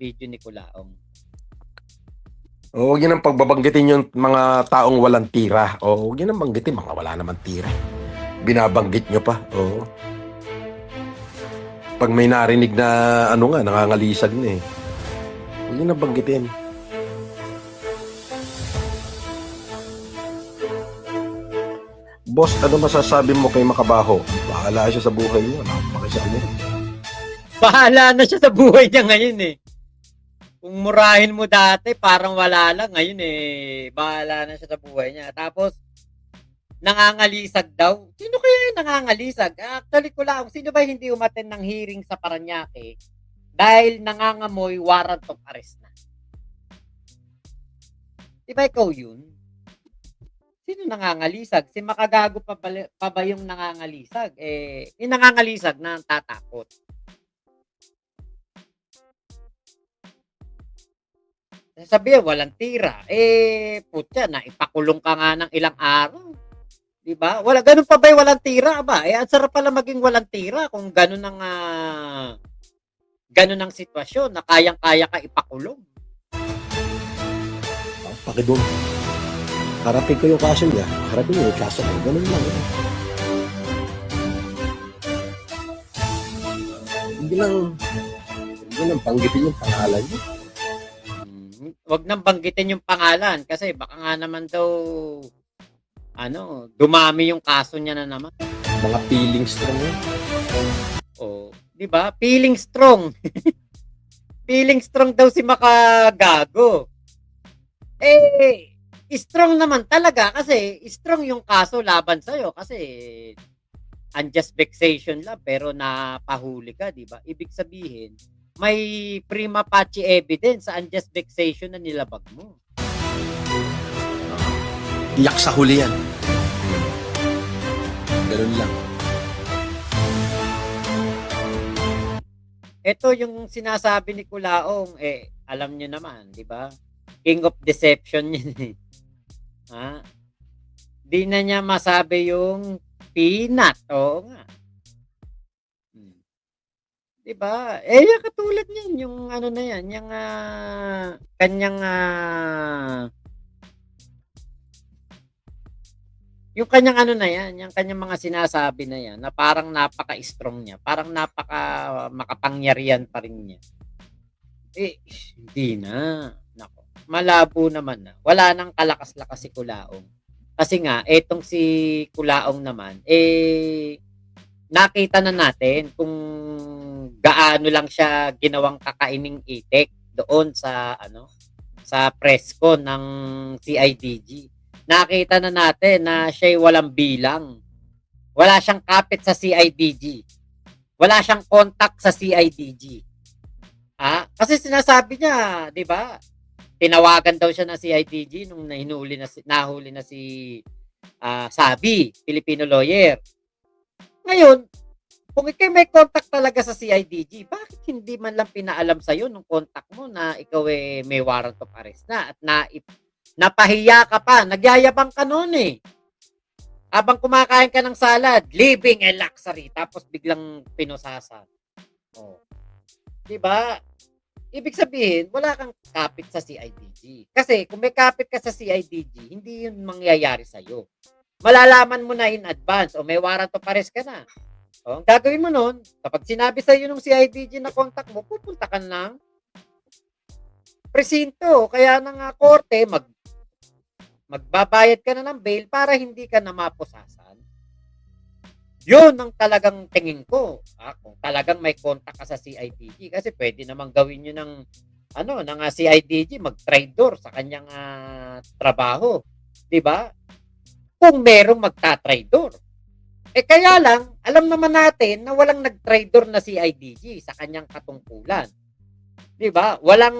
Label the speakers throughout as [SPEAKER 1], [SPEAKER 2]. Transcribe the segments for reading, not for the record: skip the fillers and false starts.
[SPEAKER 1] video ni Kulaong.
[SPEAKER 2] Huwag yun ang pagbabanggitin yung mga taong walang tira. Huwag yun ang banggitin, mga wala naman tira. Binabanggit nyo pa. Pag may narinig na nangangalisag na eh. Huwag yun ang banggitin. Boss, ano masasabi mo kay Makabaho? Bahala siya sa buhay niya. Nakapakisama.
[SPEAKER 1] Bahala na siya sa buhay niya ngayon eh. Kung murahin mo dati, parang wala lang. Ngayon eh, bahala na siya sa buhay niya. Tapos, nangangalisag daw. Sino kaya yung nangangalisag? Actually, Kulaong, sino ba hindi umattend ng hearing sa Parañaque dahil nangangamoy warrant of arrest na? Diba ikaw yun? Sino nangangalisag? Si Makagago pa ba yung nangangalisag? Yung nangangalisag na tatakot. Sabihin, walang tira. Putya, naipakulong ka nga ng ilang araw. Diba? Wala, ganun pa ba yung walang tira? Aba, ang sarap pala maging walang tira kung ganun ang sitwasyon na kayang-kaya ka ipakulong.
[SPEAKER 2] Pakidum. Harapin ko yung kaso niya. Harapin niyo yung kaso ko. Ganun lang. Hindi lang banggitin yung pangalan niya.
[SPEAKER 1] Wag nang banggitin yung pangalan kasi baka nga naman daw dumami yung kaso niya na naman.
[SPEAKER 2] Mga feelings lang yun.
[SPEAKER 1] Di ba? Feeling strong. Feeling strong daw si Makagago. Strong naman talaga kasi strong yung kaso laban sa'yo kasi unjust vexation lang pero napahuli ka, di ba? Ibig sabihin, may prima facie evidence sa unjust vexation na nilabag mo.
[SPEAKER 2] Iyak sa huli yan. Ganun lang.
[SPEAKER 1] Ito yung sinasabi ni Kulaong, alam nyo naman, di ba? King of deception yun. Di na niya masabi yung peanut. Oo nga. Diba? Yung katulad niyan, yung na yan, yung kanyang yung kanyang na yan, yung kanyang mga sinasabi na yan, na parang napaka-strong niya, parang napaka-makapangyarihan pa rin niya. Hindi na. Nako. Malabo naman na. Wala nang kalakas-lakas si Kulaong. Kasi nga, etong si Kulaong naman, nakita na natin kung gaano lang siya ginawang kakaining itik doon sa sa presko ng CIDG. Nakita na natin na siya'y walang bilang. Wala siyang kapit sa CIDG. Wala siyang contact sa CIDG. Kasi sinasabi niya, 'di ba? Tinawagan daw siya ng CIDG nung nahuli na si Sabi, Filipino lawyer. Ngayon, kung ikaw may contact talaga sa CIDG, bakit hindi man lang pinaalam sa'yo nung contact mo na ikaw may warrant of arrest na at napahiya ka pa, nagyayabang ka noon Habang kumakain ka ng salad, living a luxury, tapos biglang pinusasan. Diba? Ibig sabihin, wala kang kapit sa CIDG. Kasi kung may kapit ka sa CIDG, hindi yun mangyayari sa'yo. Malalaman mo na in advance o may warrant of arrest ka na. Ang gagawin mo nun, kapag sinabi sa'yo ng CIDG na contact mo, pupunta ka ng presinto. Kaya ng korte, magbabayad ka na ng bail para hindi ka na mapusasan. Yun ang talagang tingin ko. Kung talagang may contact ka sa CIDG, kasi pwede namang gawin nyo ng CIDG, mag-traitor sa kanyang trabaho. Diba? Kung merong magta-traitor. Kaya lang, alam naman natin na walang nag-traitor na CIDG sa kanyang katungkulan. 'Di ba? Walang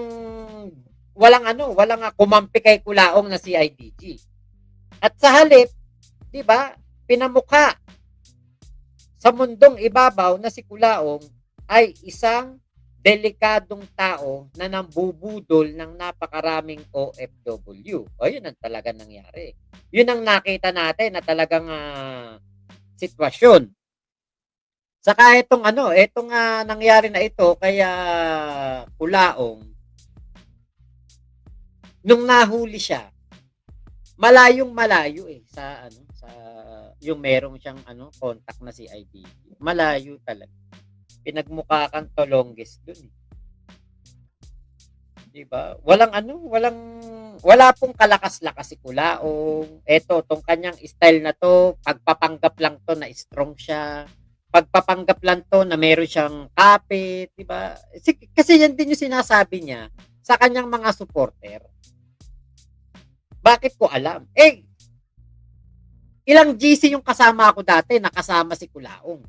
[SPEAKER 1] kumampi kay Kulaong na CIDG. At sa halip, 'di ba? Pinamukha sa mundong ibabaw na si Kulaong ay isang delikadong tao na nambubudol ng napakaraming OFW. Yun ang talaga nangyari. Yun ang nakita natin na talagang sitwasyon. Saka itong nangyari na ito kaya Kulaong, Nung nahuli siya, malayong-malayo sa yung merong siyang contact na si IDG. Malayo talaga. Pinagmukha kang Tolonges dun eh. 'Di ba? Wala pong kalakas-lakas si Kulaong. Eto, tong kanyang style na 'to, pagpapanggap lang 'to na strong siya. Pagpapanggap lang 'to na meron siyang kapit, 'di ba? Kasi yan din yung sinasabi niya sa kanyang mga supporter. Bakit ko alam? Ilang GC yung kasama ako dati, nakasama si Kulaong.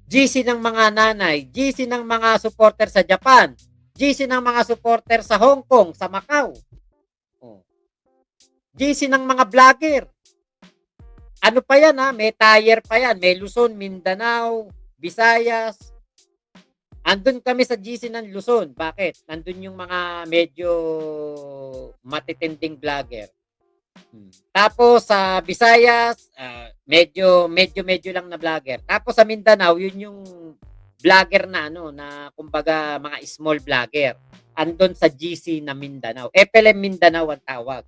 [SPEAKER 1] GC ng mga nanay, GC ng mga supporter sa Japan, GC ng mga supporter sa Hong Kong, sa Macau. Oh. GC ng mga vlogger. Ano pa yan may tire pa yan, may Luzon, Mindanao, Visayas. Andun kami sa GC ng Luzon. Bakit? Nandun yung mga medyo matitinding vlogger. Tapos sa Visayas, medyo lang na vlogger. Tapos sa Mindanao, yun yung vlogger na na kumbaga mga small vlogger. Andun sa GC na Mindanao. FLM Mindanao ang tawag.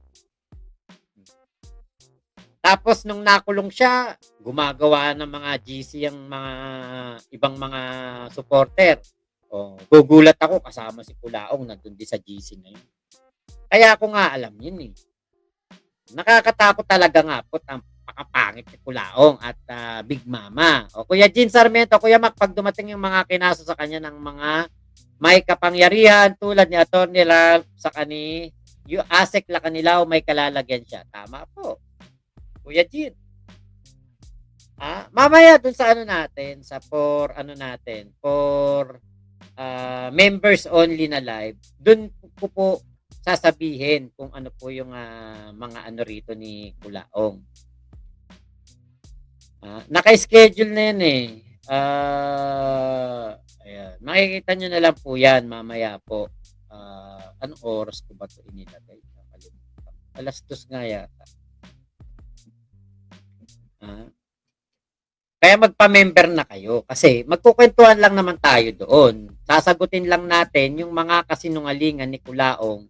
[SPEAKER 1] Tapos nung nakulong siya, gumagawa ng mga GC yung mga ibang mga supporter. Gugulat ako kasama si Kulaong nandun din sa GC na yun. Kaya ako nga alam yun eh. Nakakatakot talaga nga po ang pakapangit ni Kulaong at Big Mama. Kuya Jean Sarmiento, Kuya Mac, pag dumating yung mga kinaso sa kanya ng mga may kapangyarihan tulad ni Atty. Ralph sa yung ASEC la kanilaw may kalalagyan siya. Tama po. Kuya Jean. Mamaya dun sa natin, sa for members only na live, dun ko po sasabihin kung ano po yung mga rito ni Kulaong. Naka-schedule na yan ayan. Makikita nyo na lang po yan mamaya po. Anong oras ko ba ito inilagay? Alas 2 nga yata. Kaya magpa-member na kayo kasi magkukwentuhan lang naman tayo doon. Sasagutin lang natin yung mga kasinungalingan ni Kulaong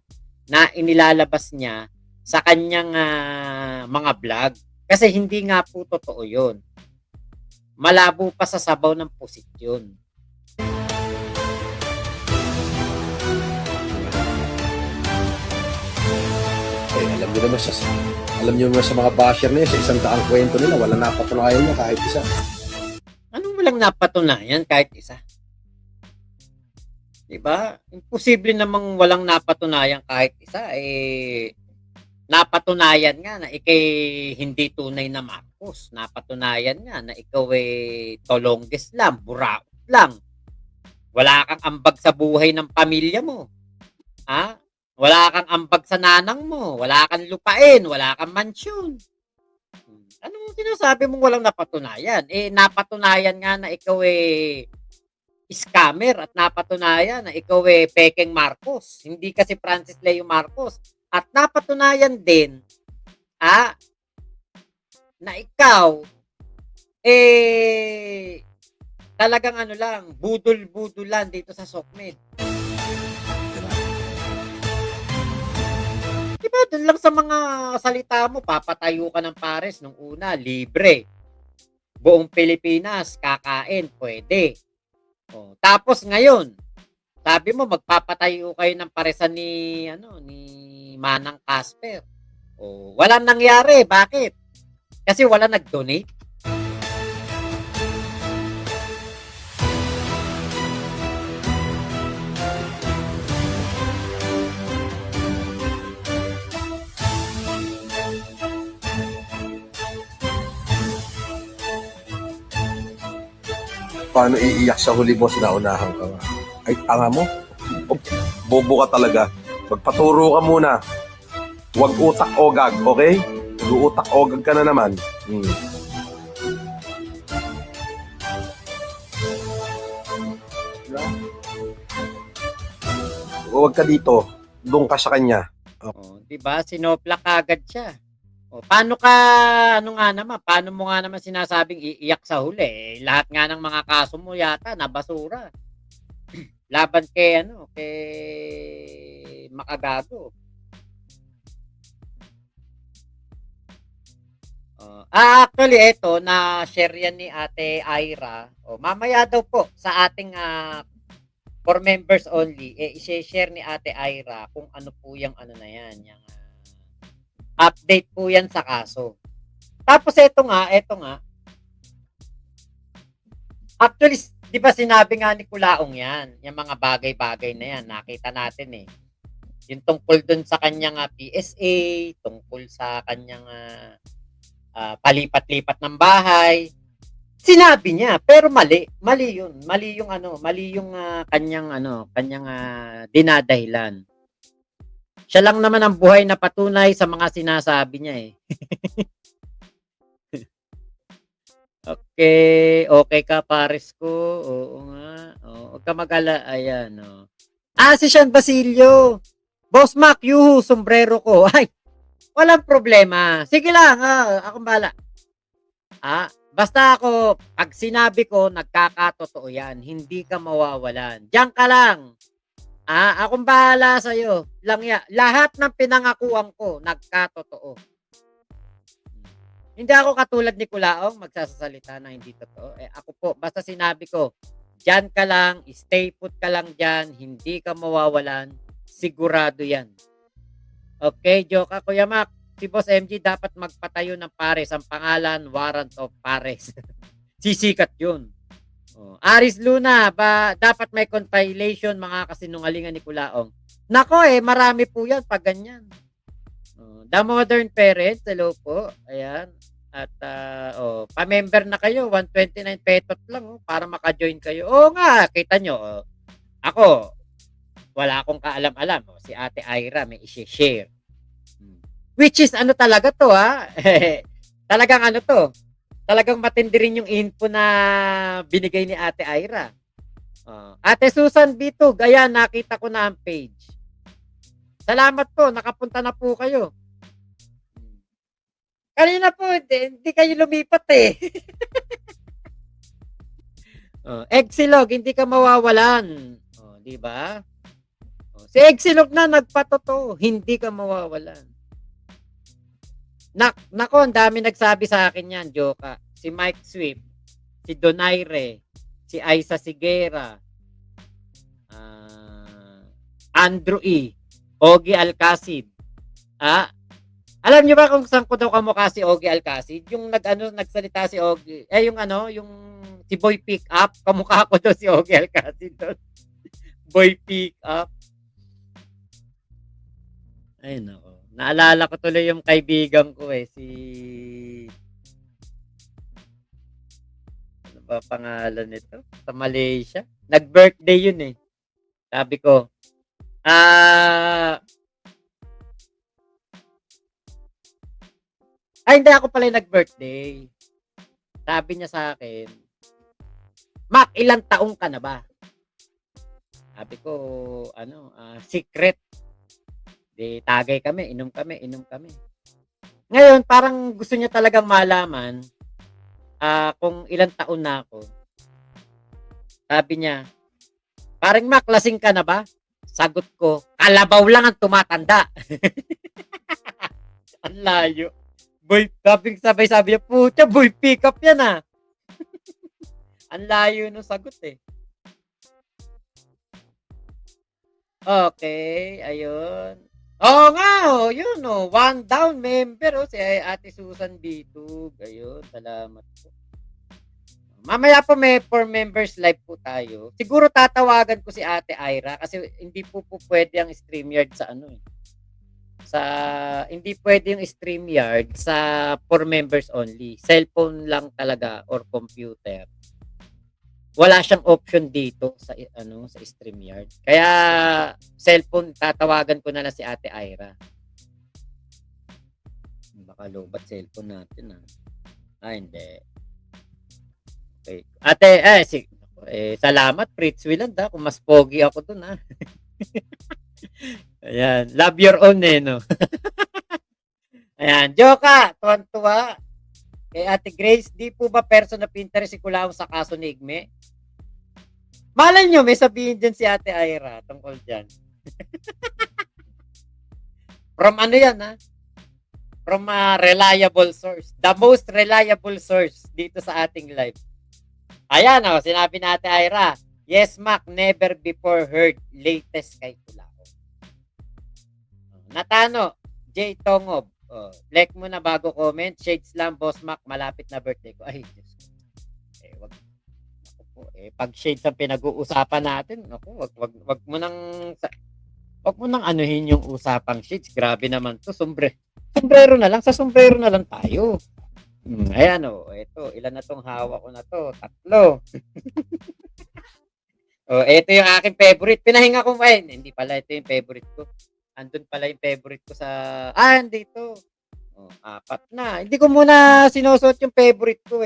[SPEAKER 1] na inilalabas niya sa kanyang mga vlog. Kasi hindi nga po totoo yun. Malabo pa sa sabaw ng pusit yun.
[SPEAKER 2] Alam niyo naman sa mga basher na yun, sa 100 kwento nila, wala napatunayan niya kahit isa.
[SPEAKER 1] Anong walang napatunayan kahit isa? Diba? Imposible namang walang napatunayan kahit isa. Napatunayan nga na ikay hindi tunay na Marcos. Napatunayan nga na ikaw tolongges lang, buraot lang. Wala kang ambag sa buhay ng pamilya mo. Wala kang ambag sa nanang mo. Wala kang lupain. Wala kang mansyon. Anong sinasabi mong walang napatunayan? Napatunayan nga na ikaw scammer at napatunayan na ikaw pekeng Marcos. Hindi kasi Francis Leo Marcos. At napatunayan din na ikaw talagang budol-budulan dito sa SOCMED. Diba, dun lang sa mga salita mo, papatayo ka ng pares nung una, libre. Buong Pilipinas, kakain, pwede. Tapos ngayon, sabi mo, magpapatayo kayo ng paresan ni Manang Casper. Walang nangyari. Bakit? Kasi wala nag-donate.
[SPEAKER 2] Paano iiyak sa huli mo, sinaunahan ka nga? Ay, tanga mo. Bobo ka talaga. Magpaturo ka muna. Huwag utak-ogag, okay? Utak-ogag ka na naman. Huwag ka dito. Doon ka sa kanya.
[SPEAKER 1] Diba? Sinopla kagad siya. Paano mo nga naman sinasabing iiyak sa huli? Lahat nga ng mga kaso mo yata nabasura. Laban kay Makagago. Actually eto na-share yan ni Ate Ira. O mamaya daw po sa ating for members only, i-share ni Ate Ira kung ano po yung ano na yan, yung update po yan sa kaso. Tapos eto nga, actually, di ba sinabi nga ni Kulaong yan, yung mga bagay-bagay na yan, nakita natin eh. Yung tungkol dun sa kanyang PSA, tungkol sa kanyang palipat-lipat ng bahay, sinabi niya, pero mali. Mali yun. Mali yung kanyang dinadahilan. Siya lang naman ang buhay na patunay sa mga sinasabi niya eh. Okay ka pares ko. Oo nga. Huwag ka mag-ala. Ayan, si Sean Basilio. Boss Mac, yuhu, sombrero ko. Ay, walang problema. Sige lang, akong bahala. Basta ako, pag sinabi ko, nagkakatotoo yan. Hindi ka mawawalan. Diyan ka lang. Akong bahala sa'yo. Lahat ng pinangakuan ko, nagkatotoo. Hindi ako katulad ni Kulaong, magsasalita na hindi totoo. Ako po, basta sinabi ko, diyan ka lang, stay put ka lang diyan, hindi ka mawawalan, sigurado yan. Okay, joke ako, Kuya Mac. Si Boss MG dapat magpatayo ng pares. Ang pangalan, Warrant of Pares. Sisikat yun. Aris Luna, dapat may compilation mga kasinungalingan ni Kulaong. Nako marami po yan pag ganyan. The Modern Parents, hello po. Ayan. At pa-member na kayo, 129 petot lang para maka-join kayo. Oo nga, kita nyo. Ako, wala akong kaalam-alam. Si Ate Ira may i-share. Which is ano talaga to talagang ano to. Talagang matindi rin yung info na binigay ni Ate Ira. Ate Susan Bitug, ayan, nakita ko na ang page. Salamat po, nakapunta na po kayo. Kanina po, hindi kayo lumipat Exilog, hindi ka mawawalan. Di ba? Si Exilog na nagpatotoo, hindi ka mawawalan. Nako, ang dami nagsabi sa akin yan, Joka. Si Mike Swift, si Donaire, si Aiza Sigera, Andrew E, Ogie Alcacid. Alam niyo ba kung saan ko daw kamukha si Ogie Alcacid? Yung nagsalita si Ogie, yung si Boy Pick Up, kamukha ko daw si Ogie Alcacid doon. Boy Pick Up. Ay nako. Naalala ko tuloy yung kaibigan ko si ano ba pangalan nito? Sa Malaysia. Nag-birthday yun Sabi ko, hindi ako pala nag-birthday. Sabi niya sa akin, Mac, ilang taong ka na ba? Sabi ko, secret. Di tagay kami, inom kami. Ngayon, parang gusto niya talagang malaman kung ilang taon na ako. Sabi niya, parang Mac, lasing ka na ba? Sagot ko, kalabaw lang ang tumatanda. Ang layo. Boy, sabi niya, puta, boy, pick up yan Ang layo nung sagot Okay, ayun. Oo nga, yun one down member si Ate Susan Bitug. Ayun, salamat po. Mamaya po may for members live po tayo. Siguro tatawagan ko si Ate Ira kasi hindi po pwede ang StreamYard sa hindi pwede yung StreamYard sa for members only. Cellphone lang talaga or computer. Wala siyang option dito sa sa StreamYard. Kaya cellphone, tatawagan ko na lang si Ate Ira. Baka lobat cellphone natin hindi. Okay. Ate, salamat Fritz Willand kung mas pogi ako dun Ayan, love your own no. Ayan, Joka, tuwan-tuwa. Kay Ate Grace, di po ba person of interest si Kulaong sa kaso ni Igme? Malay nyo, may sabihin dyan si Ate Ira tungkol dyan. From ano yan from a reliable source. The most reliable source dito sa ating live. Ayan sinabi natin Ira. Yes, Mac, never before heard latest kay Kulao. Natano, J. Tongob. Like mo na bago comment. Shades lang, Boss Mac, malapit na birthday ko. Ay, Diyos ko. Wag po. Pag shades ang pinag-uusapan natin, wag mo nang anuhin yung usapang shades. Grabe naman to. Sombrero na lang. Sa sombrero na lang tayo. Ayan ito. Ilan na tong hawak ko na to? 3. Ito yung aking favorite. Pinahinga ko hindi pala ito yung favorite ko. Andun pala yung favorite ko sa andito. 4 na. Hindi ko muna sinusuot yung favorite ko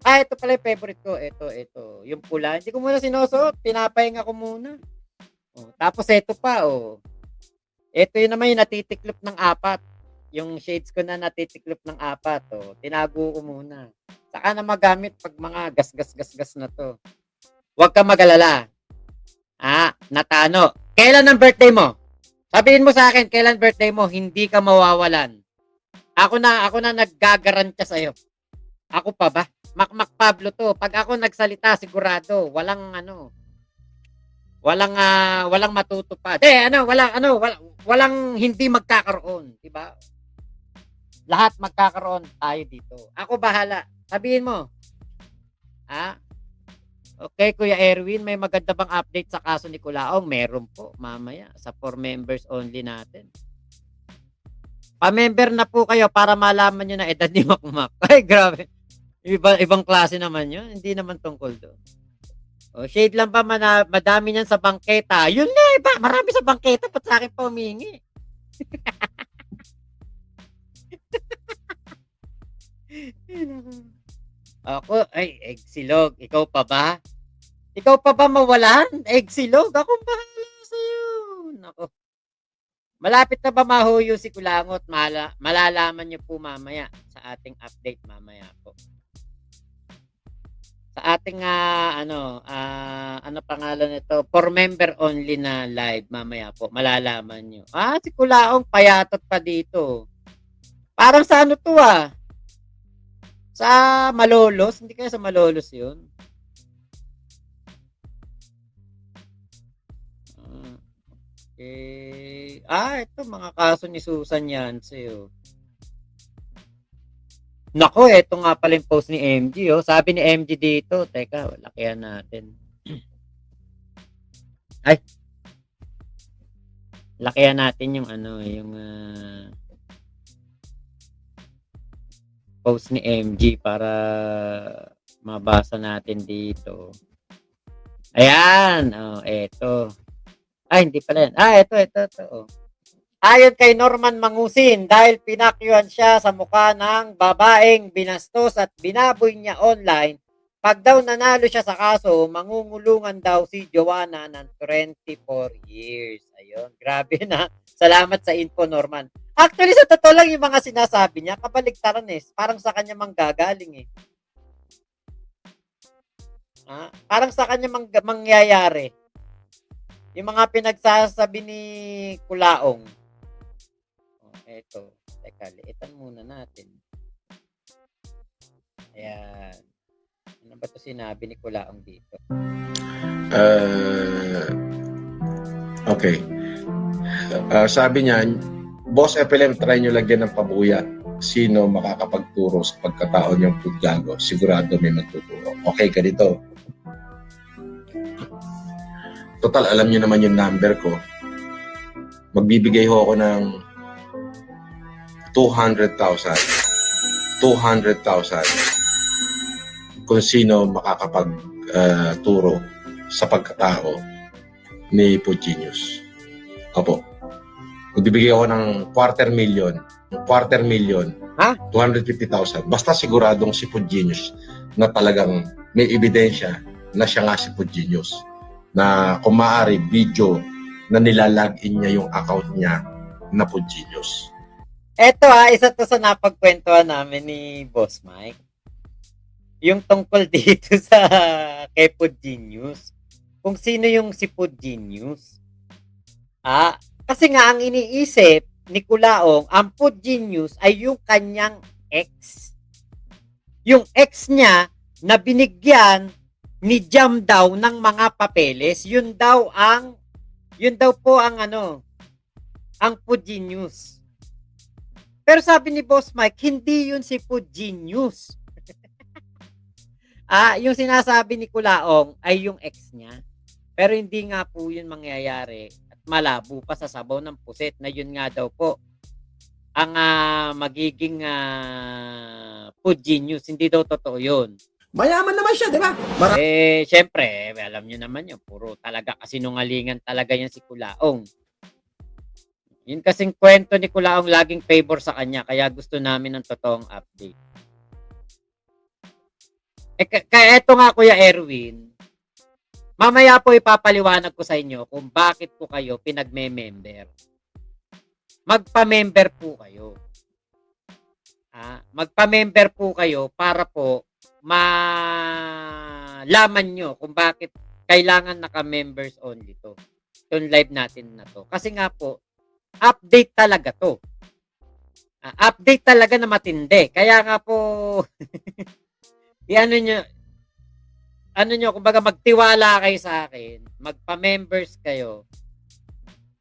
[SPEAKER 1] ito pala yung favorite ko. Ito. Yung pula. Hindi ko muna sinusuot. Pinapahinga ko muna. Tapos ito pa Ito yun naman yung natitiklop ng 4. Yung shades ko na natitiklop ng 4. Tinago ko muna. Saka na magamit pag mga gas na to. Huwag ka mag-alala. Natano. Kailan ang birthday mo? Sabihin mo sa akin, kailan birthday mo? Hindi ka mawawalan. Ako na naggagarantya sa'yo. Ako pa ba? Makmak Pablo to. Pag ako nagsalita, sigurado, walang matutupad. Walang hindi magkakaroon, 'di ba? Lahat magkakaroon tayo dito. Ako bahala. Sabihin mo. Okay, Kuya Erwin, may maganda bang update sa kaso ni Kulaong? Meron po, mamaya sa 4 members only natin. Pa-member na po kayo para malaman nyo na edad ni Makmak. Ay, grabe. Ibang klase naman yun. Hindi naman tungkol doon. Shade lang pa madami niyan sa bangketa. Yun na, iba. Marami sa bangketa. Ba't sa akin pa humingi? Ako, Egsilog. Ikaw pa ba? Ikaw pa ba mawalan? Egsilog? Akong bahala sa'yo. Nako. Malapit na ba mahuyo si Kulangot? Malalaman niyo po mamaya sa ating update mamaya po. Sa ating ano pangalan nito? 4 member only na live mamaya po. Malalaman niyo. Si Kulaong payatot pa dito. Parang sa ano to sa Malolos. Hindi kaya sa Malolos 'yun. Okay. Ito mga kaso ni Susan Yance Nako, ito nga pala yung post ni MG Sabi ni MG dito, teka, lakihan natin. Lakihan natin yung yung post ni MG para mabasa natin dito. Ayan, eto. Hindi pala yan. Ito. Ayon kay Norman Mangusin, dahil pinakyuhan siya sa mukha ng babaeng binastos at binaboy niya online, pag daw nanalo siya sa kaso, mangungulungan daw si Joanna ng 24 years. Ayun, grabe na. Salamat sa info, Norman. Actually, sa totoo lang yung mga sinasabi niya, kabaligtaran Parang sa kanya manggagaling Parang sa kanya mangyayari. Yung mga pinagsasabi ni Kulaong. Eto. Teka, liitan muna natin. Ayan. Ano ba ito sinabi ni Kulaong dito?
[SPEAKER 2] Okay. Sabi niya, Boss FLM, try nyo lagyan ng pabuya. Sino makakapagturo sa pagkatao niyang pudgago? Sigurado may magtuturo. Okay, ganito. Total, alam niyo naman yung number ko. Magbibigay ho ako ng 200,000. 200,000 kung sino makakapagturo sa pagkatao ni Pugenius. Opo. Magbibigay ako ng 250,000. 250,000. Basta siguradong si Pugenius na talagang may ebidensya na siya nga si Pugenius. Na kung maaari, video na nilalagin niya yung account niya na Pugenius.
[SPEAKER 1] Eto isa to sa napagkwentuhan namin ni Boss Mike. Yung tungkol dito sa kay Pugenius. Kung sino yung si Pugenius. Kasi nga ang iniisip ni Kulaong, ang food genius ay yung kanyang ex. Yung ex niya na binigyan ni Jam daw ng mga papeles, yun daw po ang ang food genius. Pero sabi ni Boss Mike, hindi yun si food genius. Yung sinasabi ni Kulaong ay yung ex niya. Pero hindi nga po yun mangyayari at malabo pa sa sabaw ng puset na yun nga daw po ang magiging food genius. Hindi daw totoo yun.
[SPEAKER 3] Mayaman naman siya, di ba?
[SPEAKER 1] Syempre, alam nyo naman yun, puro talaga kasinungalingan talaga yan si Kulaong. Yun kasing kwento ni Kulaong laging favor sa kanya, kaya gusto namin ng totoong update. Kaya eto nga Kuya Erwin, mamaya po ipapaliwanag ko sa inyo kung bakit po kayo pinagme-member. Magpa-member po kayo. Magpa-member po kayo para po malaman nyo kung bakit kailangan naka-members only to. Itong live natin na to. Kasi nga po, update talaga to. Update talaga na matindi. Kaya nga po, kumbaga magtiwala kayo sa akin, magpa-members kayo.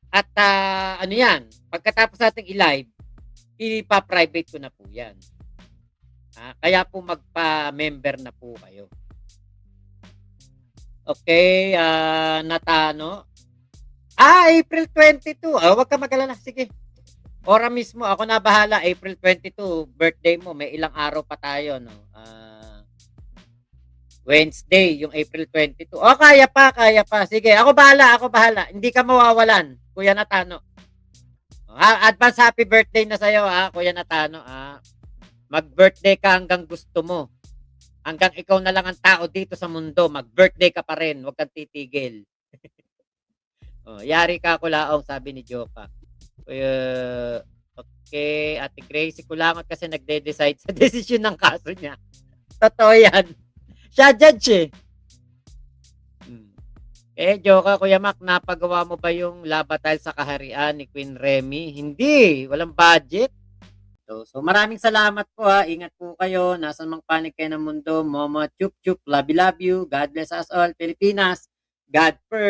[SPEAKER 1] At pagkatapos nating i-live, ipa-private ko na po yan. Kaya po magpa-member na po kayo. Okay, Natano. April 22. Huwag ka mag-alala. Sige. Ora mismo, ako na bahala. April 22, birthday mo. May ilang araw pa tayo, no? Wednesday, yung April 22. Kaya pa. Sige, ako bahala. Hindi ka mawawalan, Kuya Natano. Advance happy birthday na sa'yo, Kuya Natano. Mag-birthday ka hanggang gusto mo. Hanggang ikaw na lang ang tao dito sa mundo, mag-birthday ka pa rin, huwag kang titigil. Yari ka Kulaong, sabi ni Joka. Okay, Ate Gracie Kulangot kasi nagde-decide sa desisyon ng kaso niya. Totoo yan. Siya judge Joka, Kuya Mac, napagawa mo ba yung labatal sa kaharian ni Queen Remy? Hindi, walang budget. So maraming salamat po Ingat po kayo. Nasaan mang panig kayo ng mundo. Momo, chup chup, love you. God bless us all. Pilipinas, God first.